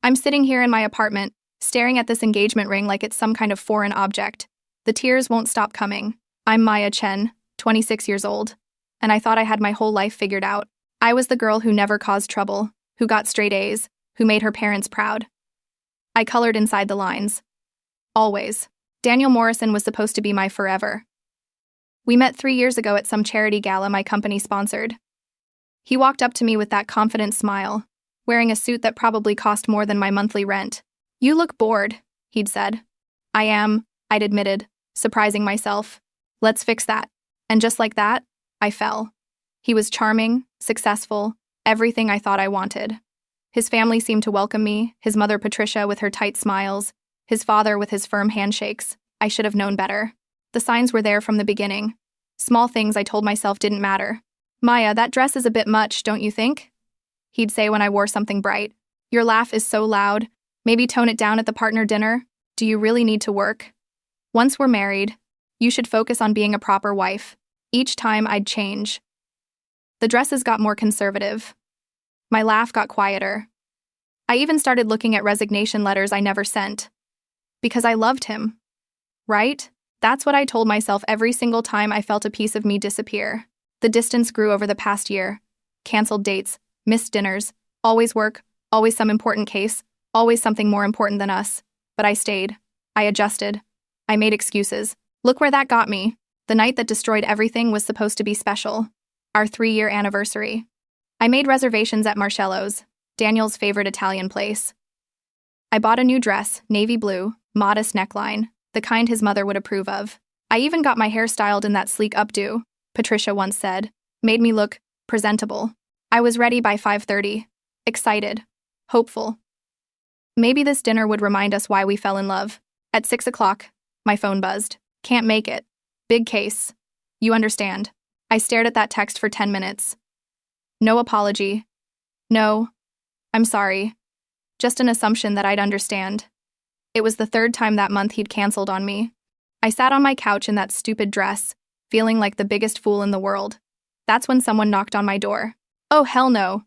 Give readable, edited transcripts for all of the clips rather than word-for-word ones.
I'm sitting here in my apartment, staring at this engagement ring like it's some kind of foreign object. The tears won't stop coming. I'm Maya Chen, 26 years old, and I thought I had my whole life figured out. I was the girl who never caused trouble, who got straight A's, who made her parents proud. I colored inside the lines. Always. Daniel Morrison was supposed to be my forever. We met 3 years ago at some charity gala my company sponsored. He walked up to me with that confident smile, wearing a suit that probably cost more than my monthly rent. "You look bored," he'd said. "I am," I'd admitted, surprising myself. "Let's fix that." And just like that, I fell. He was charming, successful, everything I thought I wanted. His family seemed to welcome me, his mother Patricia with her tight smiles, his father with his firm handshakes. I should have known better. The signs were there from the beginning. Small things I told myself didn't matter. "Maya, that dress is a bit much, don't you think?" He'd say when I wore something bright. "Your laugh is so loud. Maybe tone it down at the partner dinner. Do you really need to work? Once we're married, you should focus on being a proper wife." Each time I'd change. The dresses got more conservative. My laugh got quieter. I even started looking at resignation letters I never sent. Because I loved him. Right? That's what I told myself every single time I felt a piece of me disappear. The distance grew over the past year. Canceled dates, missed dinners, always work, always some important case, always something more important than us. But I stayed. I adjusted. I made excuses. Look where that got me. The night that destroyed everything was supposed to be special. Our 3-year anniversary. I made reservations at Marcello's, Daniel's favorite Italian place. I bought a new dress, navy blue, modest neckline, the kind his mother would approve of. I even got my hair styled in that sleek updo, Patricia once said, made me look presentable. I was ready by 5:30, excited, hopeful. Maybe this dinner would remind us why we fell in love. At 6 o'clock, my phone buzzed. "Can't make it. Big case. You understand." I stared at that text for 10 minutes. No apology. No, "I'm sorry." Just an assumption that I'd understand. It was the 3rd time that month he'd canceled on me. I sat on my couch in that stupid dress, feeling like the biggest fool in the world. That's when someone knocked on my door. "Oh, hell no,"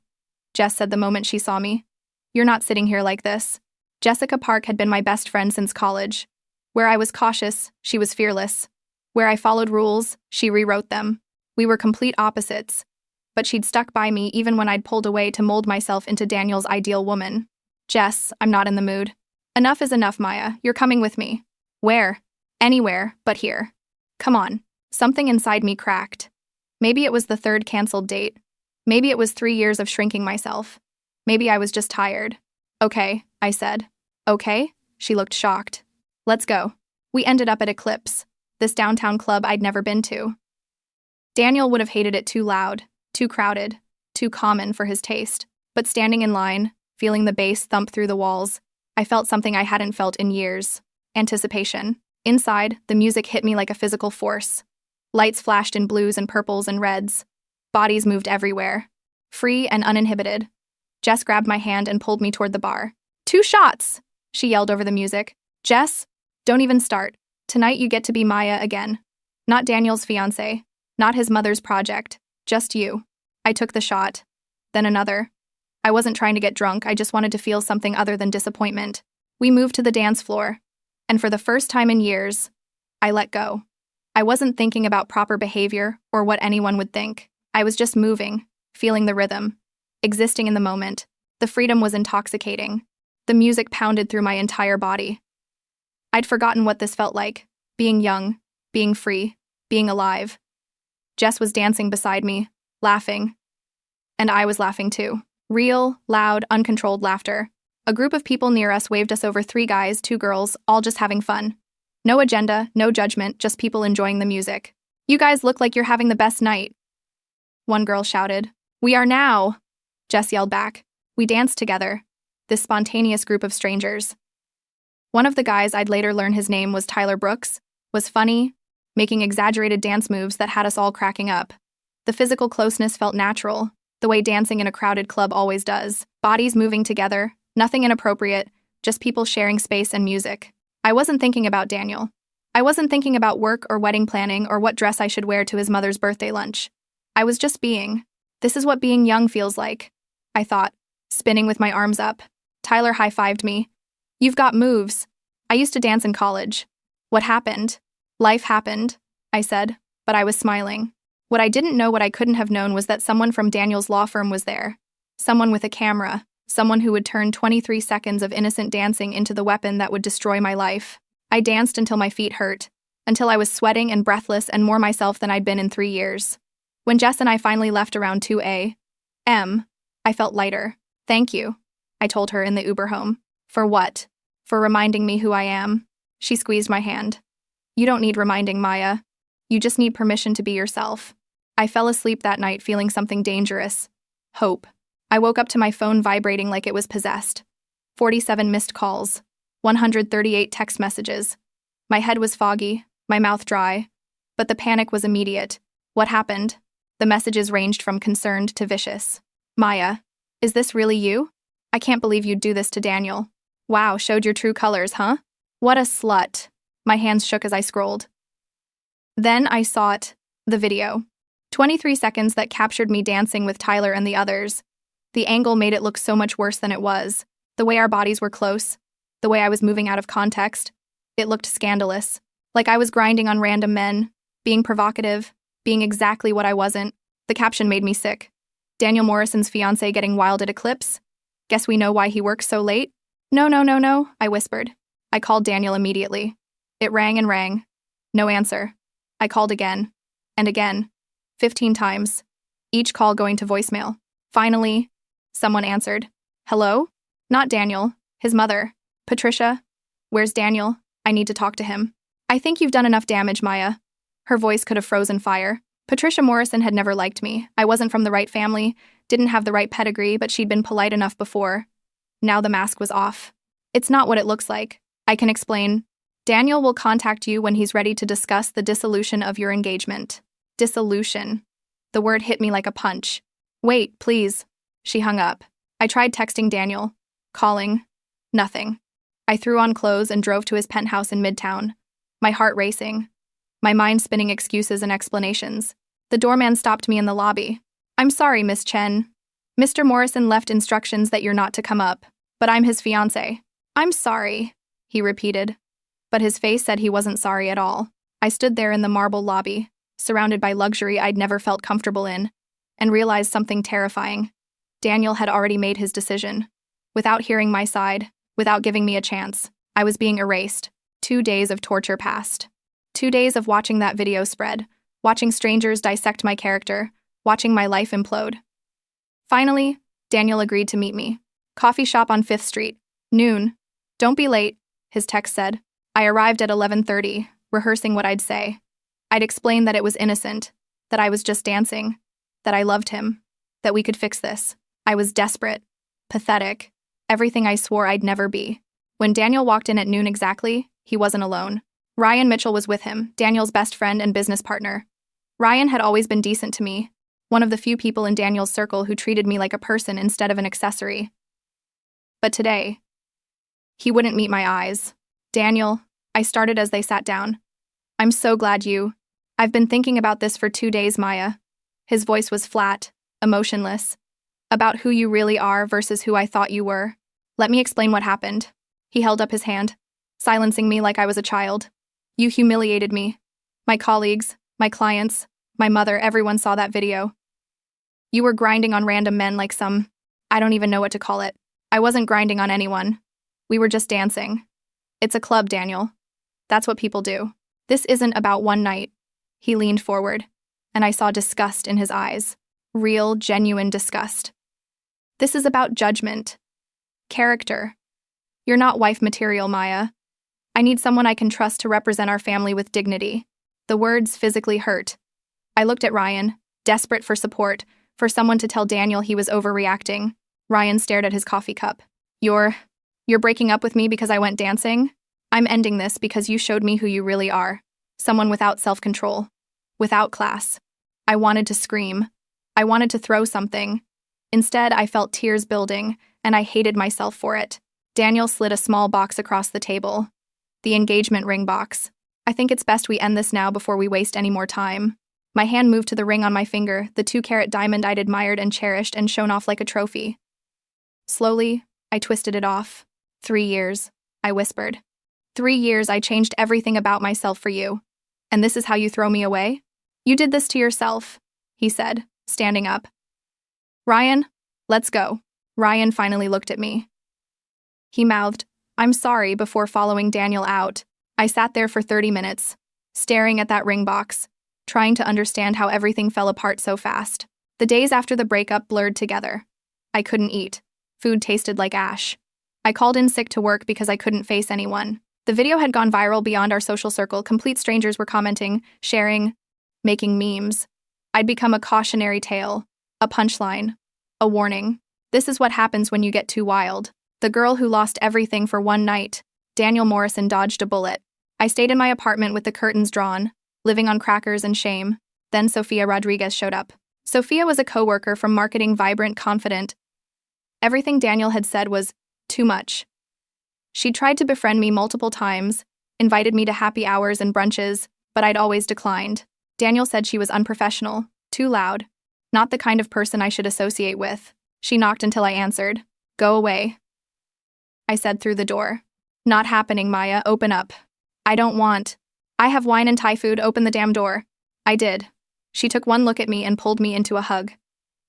Jess said the moment she saw me. "You're not sitting here like this." Jessica Park had been my best friend since college. Where I was cautious, she was fearless. Where I followed rules, she rewrote them. We were complete opposites. But she'd stuck by me even when I'd pulled away to mold myself into Daniel's ideal woman. "Jess, I'm not in the mood." "Enough is enough, Maya. You're coming with me." "Where?" "Anywhere, but here." "Come on." Something inside me cracked. Maybe it was the 3rd canceled date. Maybe it was 3 years of shrinking myself. Maybe I was just tired. "Okay," I said. "Okay?" She looked shocked. "Let's go." We ended up at Eclipse, this downtown club I'd never been to. Daniel would have hated it too loud, too crowded, too common for his taste. But standing in line, feeling the bass thump through the walls, I felt something I hadn't felt in years. Anticipation. Inside, the music hit me like a physical force. Lights flashed in blues and purples and reds. Bodies moved everywhere. Free and uninhibited. Jess grabbed my hand and pulled me toward the bar. "2 shots!" she yelled over the music. "Jess, don't even start. Tonight you get to be Maya again. Not Daniel's fiancé. Not his mother's project. Just you." I took the shot. Then another. I wasn't trying to get drunk, I just wanted to feel something other than disappointment. We moved to the dance floor. And for the first time in years, I let go. I wasn't thinking about proper behavior or what anyone would think. I was just moving, feeling the rhythm, existing in the moment. The freedom was intoxicating. The music pounded through my entire body. I'd forgotten what this felt like, being young, being free, being alive. Jess was dancing beside me, laughing. And I was laughing too. Real, loud, uncontrolled laughter. A group of people near us waved us over, 3 guys, 2 girls, all just having fun. No agenda, no judgment, just people enjoying the music. "You guys look like you're having the best night," one girl shouted. "We are now," Jess yelled back. We danced together, this spontaneous group of strangers. One of the guys, I'd later learn his name was Tyler Brooks, was funny, making exaggerated dance moves that had us all cracking up. The physical closeness felt natural, the way dancing in a crowded club always does. Bodies moving together, nothing inappropriate, just people sharing space and music. I wasn't thinking about Daniel. I wasn't thinking about work or wedding planning or what dress I should wear to his mother's birthday lunch. I was just being. This is what being young feels like, I thought, spinning with my arms up. Tyler high-fived me. You've got moves. I used to dance in college. What happened? Life happened, I said, but I was smiling. What I didn't know, what I couldn't have known, was that someone from Daniel's law firm was there. Someone with a camera. Someone who would turn 23 seconds of innocent dancing into the weapon that would destroy my life. I danced until my feet hurt, until I was sweating and breathless and more myself than I'd been in 3 years. When Jess and I finally left around 2 a.m., I felt lighter. Thank you, I told her in the Uber home. For what? For reminding me who I am. She squeezed my hand. You don't need reminding, Maya. You just need permission to be yourself. I fell asleep that night feeling something dangerous. Hope. I woke up to my phone vibrating like it was possessed. 47 missed calls. 138 text messages. My head was foggy, my mouth dry. But the panic was immediate. What happened? The messages ranged from concerned to vicious. Maya, is this really you? I can't believe you'd do this to Daniel. Wow, showed your true colors, huh? What a slut. My hands shook as I scrolled. Then I saw it, the video. 23 seconds that captured me dancing with Tyler and the others. The angle made it look so much worse than it was. The way our bodies were close, the way I was moving out of context. It looked scandalous. Like I was grinding on random men, being provocative, being exactly what I wasn't. The caption made me sick. Daniel Morrison's fiancé getting wild at Eclipse? Guess we know why he works so late? No, I whispered. I called Daniel immediately. It rang and rang. No answer. I called again. And again. 15 times. Each call going to voicemail. Finally, someone answered. Hello? Not Daniel. His mother. Patricia. Where's Daniel? I need to talk to him. I think you've done enough damage, Maya. Her voice could have frozen fire. Patricia Morrison had never liked me. I wasn't from the right family, didn't have the right pedigree, but she'd been polite enough before. Now the mask was off. It's not what it looks like. I can explain. Daniel will contact you when he's ready to discuss the dissolution of your engagement. Dissolution. The word hit me like a punch. Wait, please. She hung up. I tried texting Daniel. Calling. Nothing. I threw on clothes and drove to his penthouse in Midtown. My heart racing. My mind spinning excuses and explanations. The doorman stopped me in the lobby. I'm sorry, Miss Chen. Mr. Morrison left instructions that you're not to come up, but I'm his fiancé. I'm sorry, he repeated. But his face said he wasn't sorry at all. I stood there in the marble lobby, surrounded by luxury I'd never felt comfortable in, and realized something terrifying. Daniel had already made his decision. Without hearing my side, without giving me a chance, I was being erased. 2 days of torture passed. 2 days of watching that video spread, watching strangers dissect my character, watching my life implode. Finally, Daniel agreed to meet me. Coffee shop on 5th Street. Noon. Don't be late, his text said. I arrived at 11:30, rehearsing what I'd say. I'd explain that it was innocent, that I was just dancing, that I loved him, that we could fix this. I was desperate, pathetic, everything I swore I'd never be. When Daniel walked in at noon exactly, he wasn't alone. Ryan Mitchell was with him, Daniel's best friend and business partner. Ryan had always been decent to me, one of the few people in Daniel's circle who treated me like a person instead of an accessory. But today, he wouldn't meet my eyes. Daniel, I started as they sat down. I'm so glad I've been thinking about this for 2 days, Maya. His voice was flat, emotionless. About who you really are versus who I thought you were. Let me explain what happened. He held up his hand, silencing me like I was a child. You humiliated me. My colleagues, my clients, my mother, everyone saw that video. You were grinding on random men like some, I don't even know what to call it. I wasn't grinding on anyone. We were just dancing. It's a club, Daniel. That's what people do. This isn't about one night. He leaned forward, and I saw disgust in his eyes. Real, genuine disgust. This is about judgment. Character. You're not wife material, Maya. I need someone I can trust to represent our family with dignity. The words physically hurt. I looked at Ryan, desperate for support, for someone to tell Daniel he was overreacting. Ryan stared at his coffee cup. You're breaking up with me because I went dancing? I'm ending this because you showed me who you really are. Someone without self-control. Without class. I wanted to scream. I wanted to throw something. Instead, I felt tears building, and I hated myself for it. Daniel slid a small box across the table. The engagement ring box. I think it's best we end this now before we waste any more time. My hand moved to the ring on my finger, the 2-carat diamond I'd admired and cherished and shown off like a trophy. Slowly, I twisted it off. 3 years, I whispered. 3 years I changed everything about myself for you. And this is how you throw me away? You did this to yourself, he said, standing up. Ryan, let's go. Ryan finally looked at me. He mouthed, I'm sorry, before following Daniel out. I sat there for 30 minutes, staring at that ring box, trying to understand how everything fell apart so fast. The days after the breakup blurred together. I couldn't eat. Food tasted like ash. I called in sick to work because I couldn't face anyone. The video had gone viral beyond our social circle. Complete strangers were commenting, sharing, making memes. I'd become a cautionary tale, a punchline, a warning. This is what happens when you get too wild. The girl who lost everything for one night. Daniel Morrison dodged a bullet. I stayed in my apartment with the curtains drawn, living on crackers and shame. Then Sophia Rodriguez showed up. Sophia was a coworker from marketing, vibrant, confident. Everything Daniel had said was too much. She'd tried to befriend me multiple times, invited me to happy hours and brunches, but I'd always declined. Daniel said she was unprofessional, too loud, not the kind of person I should associate with. She knocked until I answered. Go away, I said through the door. Not happening, Maya, open up. I don't want. I have wine and Thai food, open the damn door. I did. She took one look at me and pulled me into a hug.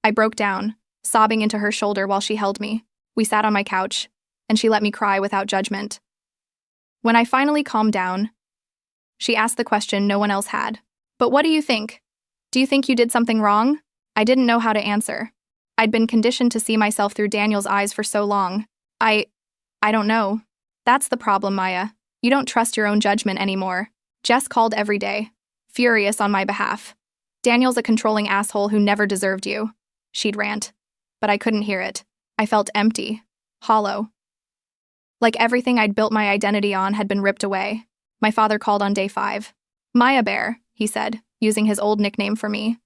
I broke down, sobbing into her shoulder while she held me. We sat on my couch, and she let me cry without judgment. When I finally calmed down, she asked the question no one else had. But what do you think? Do you think you did something wrong? I didn't know how to answer. I'd been conditioned to see myself through Daniel's eyes for so long. I don't know. That's the problem, Maya. You don't trust your own judgment anymore. Jess called every day, furious on my behalf. Daniel's a controlling asshole who never deserved you. She'd rant. But I couldn't hear it. I felt empty, hollow. Like everything I'd built my identity on had been ripped away. My father called on day 5. Maya Bear, he said, using his old nickname for me.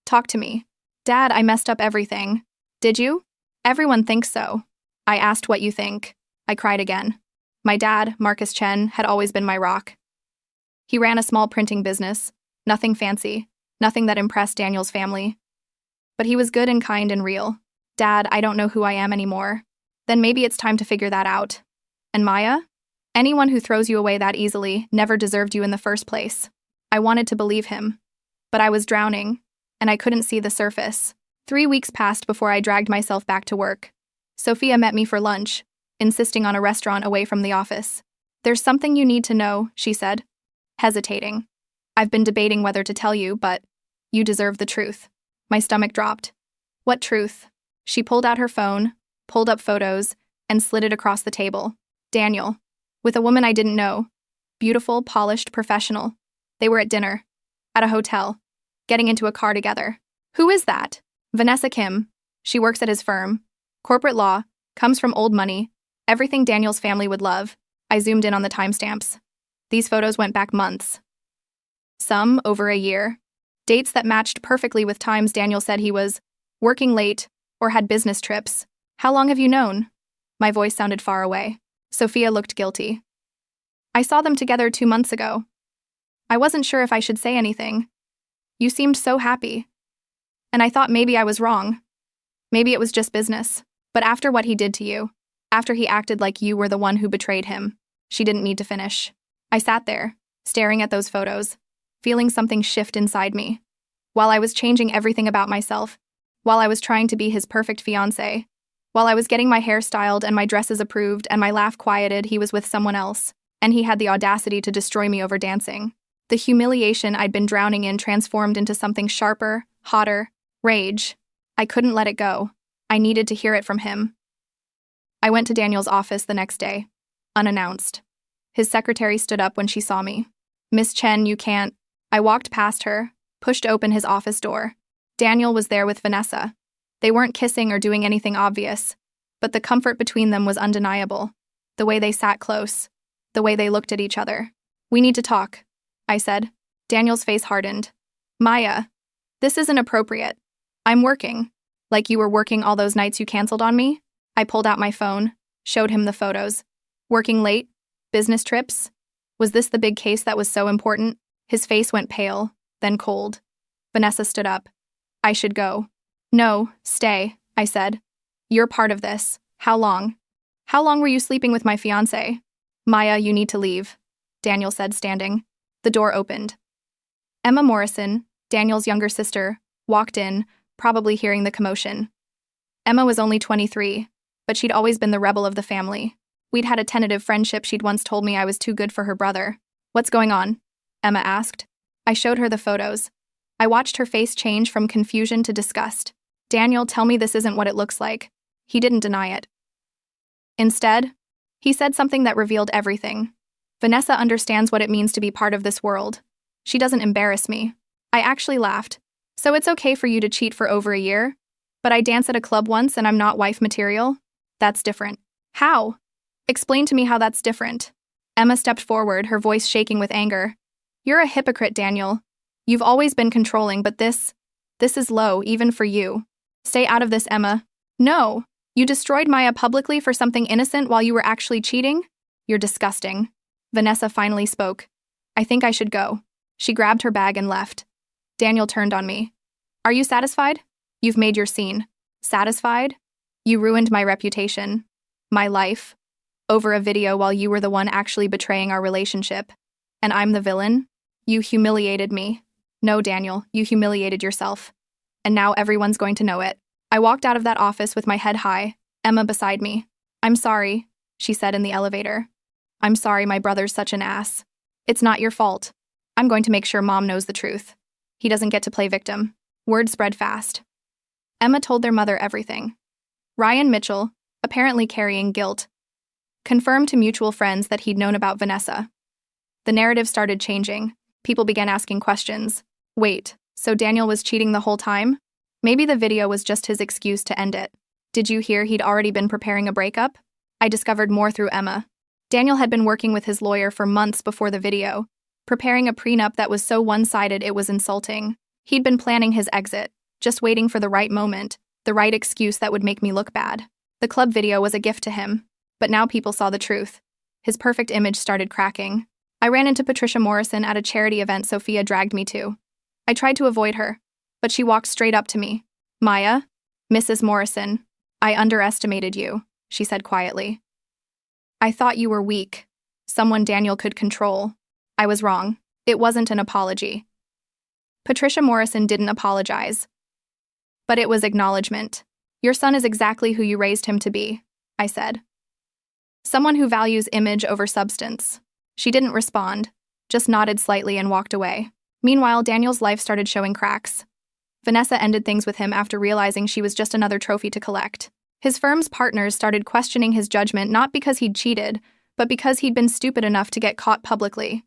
Talk to me. Dad, I messed up everything. Did you? Everyone thinks so. I asked what you think. I cried again. My dad, Marcus Chen, had always been my rock. He ran a small printing business, nothing fancy, nothing that impressed Daniel's family. But he was good and kind and real. Dad, I don't know who I am anymore. Then maybe it's time to figure that out. And Maya? Anyone who throws you away that easily never deserved you in the first place. I wanted to believe him. But I was drowning, and I couldn't see the surface. 3 weeks passed before I dragged myself back to work. Sophia met me for lunch, insisting on a restaurant away from the office. There's something you need to know, she said, hesitating. I've been debating whether to tell you, but you deserve the truth. My stomach dropped. What truth? She pulled out her phone, pulled up photos, and slid it across the table. Daniel, with a woman I didn't know. Beautiful, polished, professional. They were at dinner, at a hotel, getting into a car together. Who is that? Vanessa Kim. She works at his firm. Corporate law, comes from old money, everything Daniel's family would love. I zoomed in on the timestamps. These photos went back months. Some over a year. Dates that matched perfectly with times Daniel said he was working late or had business trips. How long have you known? My voice sounded far away. Sophia looked guilty. I saw them together 2 months ago. I wasn't sure if I should say anything. You seemed so happy. And I thought maybe I was wrong. Maybe it was just business. But after what he did to you, after he acted like you were the one who betrayed him, she didn't need to finish. I sat there, staring at those photos, feeling something shift inside me. While I was changing everything about myself, while I was trying to be his perfect fiancé, while I was getting my hair styled and my dresses approved and my laugh quieted, he was with someone else, and he had the audacity to destroy me over dancing. The humiliation I'd been drowning in transformed into something sharper, hotter, rage. I couldn't let it go. I needed to hear it from him. I went to Daniel's office the next day, unannounced. His secretary stood up when she saw me. Miss Chen, you can't. I walked past her, pushed open his office door. Daniel was there with Vanessa. They weren't kissing or doing anything obvious, but the comfort between them was undeniable. The way they sat close, the way they looked at each other. We need to talk, I said. Daniel's face hardened. Maya, this isn't appropriate. I'm working. Like you were working all those nights you canceled on me? I pulled out my phone, showed him the photos. Working late? Business trips? Was this the big case that was so important? His face went pale, then cold. Vanessa stood up. I should go. No, stay, I said. You're part of this. How long? How long were you sleeping with my fiancé? Maya, you need to leave, Daniel said, standing. The door opened. Emma Morrison, Daniel's younger sister, walked in, probably hearing the commotion. Emma was only 23, but she'd always been the rebel of the family. We'd had a tentative friendship. She'd once told me I was too good for her brother. What's going on? Emma asked. I showed her the photos. I watched her face change from confusion to disgust. Daniel, tell me this isn't what it looks like. He didn't deny it. Instead, he said something that revealed everything. Vanessa understands what it means to be part of this world. She doesn't embarrass me. I actually laughed. So it's okay for you to cheat for over a year? But I dance at a club once and I'm not wife material? That's different. How? Explain to me how that's different. Emma stepped forward, her voice shaking with anger. You're a hypocrite, Daniel. You've always been controlling, but this is low, even for you. Stay out of this, Emma. No. You destroyed Maya publicly for something innocent while you were actually cheating? You're disgusting. Vanessa finally spoke. I think I should go. She grabbed her bag and left. Daniel turned on me. Are you satisfied? You've made your scene. Satisfied? You ruined my reputation. My life. Over a video while you were the one actually betraying our relationship. And I'm the villain? You humiliated me. No, Daniel, you humiliated yourself. And now everyone's going to know it. I walked out of that office with my head high, Emma beside me. I'm sorry, she said in the elevator. I'm sorry my brother's such an ass. It's not your fault. I'm going to make sure Mom knows the truth. He doesn't get to play victim. Word spread fast. Emma told their mother everything. Ryan Mitchell, apparently carrying guilt, confirmed to mutual friends that he'd known about Vanessa. The narrative started changing. People began asking questions. Wait, so Daniel was cheating the whole time? Maybe the video was just his excuse to end it. Did you hear he'd already been preparing a breakup? I discovered more through Emma. Daniel had been working with his lawyer for months before the video, preparing a prenup that was so one-sided it was insulting. He'd been planning his exit, just waiting for the right moment, the right excuse that would make me look bad. The club video was a gift to him, but now people saw the truth. His perfect image started cracking. I ran into Patricia Morrison at a charity event Sophia dragged me to. I tried to avoid her, but she walked straight up to me. Maya? Mrs. Morrison, I underestimated you, she said quietly. I thought you were weak. Someone Daniel could control. I was wrong. It wasn't an apology. Patricia Morrison didn't apologize. But it was acknowledgement. Your son is exactly who you raised him to be, I said. Someone who values image over substance. She didn't respond, just nodded slightly and walked away. Meanwhile, Daniel's life started showing cracks. Vanessa ended things with him after realizing she was just another trophy to collect. His firm's partners started questioning his judgment not because he'd cheated, but because he'd been stupid enough to get caught publicly.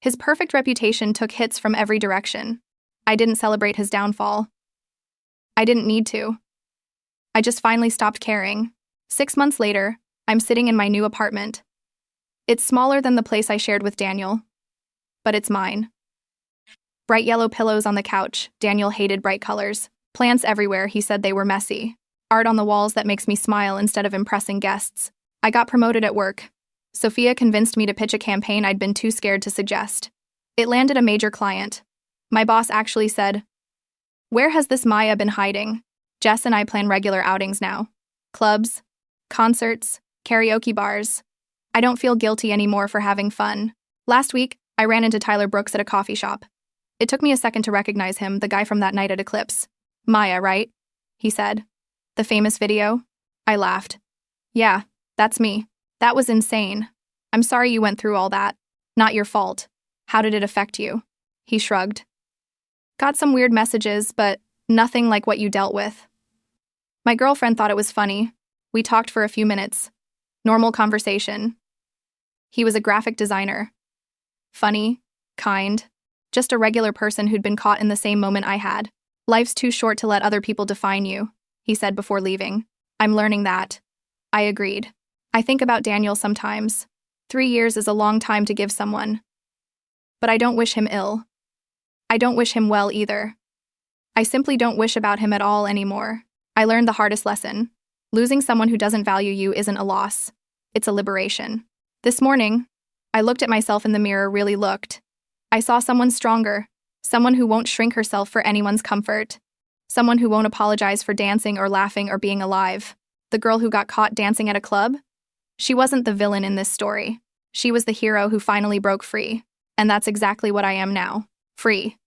His perfect reputation took hits from every direction. I didn't celebrate his downfall. I didn't need to. I just finally stopped caring. 6 months later, I'm sitting in my new apartment. It's smaller than the place I shared with Daniel, but it's mine. Bright yellow pillows on the couch. Daniel hated bright colors. Plants everywhere. He said they were messy. Art on the walls that makes me smile instead of impressing guests. I got promoted at work. Sophia convinced me to pitch a campaign I'd been too scared to suggest. It landed a major client. My boss actually said, "Where has this Maya been hiding?" Jess and I plan regular outings now. Clubs, concerts, karaoke bars. I don't feel guilty anymore for having fun. Last week, I ran into Tyler Brooks at a coffee shop. It took me a second to recognize him, the guy from that night at Eclipse. Maya, right? He said. The famous video? I laughed. Yeah, that's me. That was insane. I'm sorry you went through all that. Not your fault. How did it affect you? He shrugged. Got some weird messages, but nothing like what you dealt with. My girlfriend thought it was funny. We talked for a few minutes. Normal conversation. He was a graphic designer. Funny, kind, just a regular person who'd been caught in the same moment I had. Life's too short to let other people define you, he said before leaving. I'm learning that. I agreed. I think about Daniel sometimes. 3 years is a long time to give someone. But I don't wish him ill. I don't wish him well either. I simply don't wish about him at all anymore. I learned the hardest lesson. Losing someone who doesn't value you isn't a loss. It's a liberation. This morning, I looked at myself in the mirror, really looked. I saw someone stronger, someone who won't shrink herself for anyone's comfort, someone who won't apologize for dancing or laughing or being alive. The girl who got caught dancing at a club? She wasn't the villain in this story. She was the hero who finally broke free. And that's exactly what I am now. Free.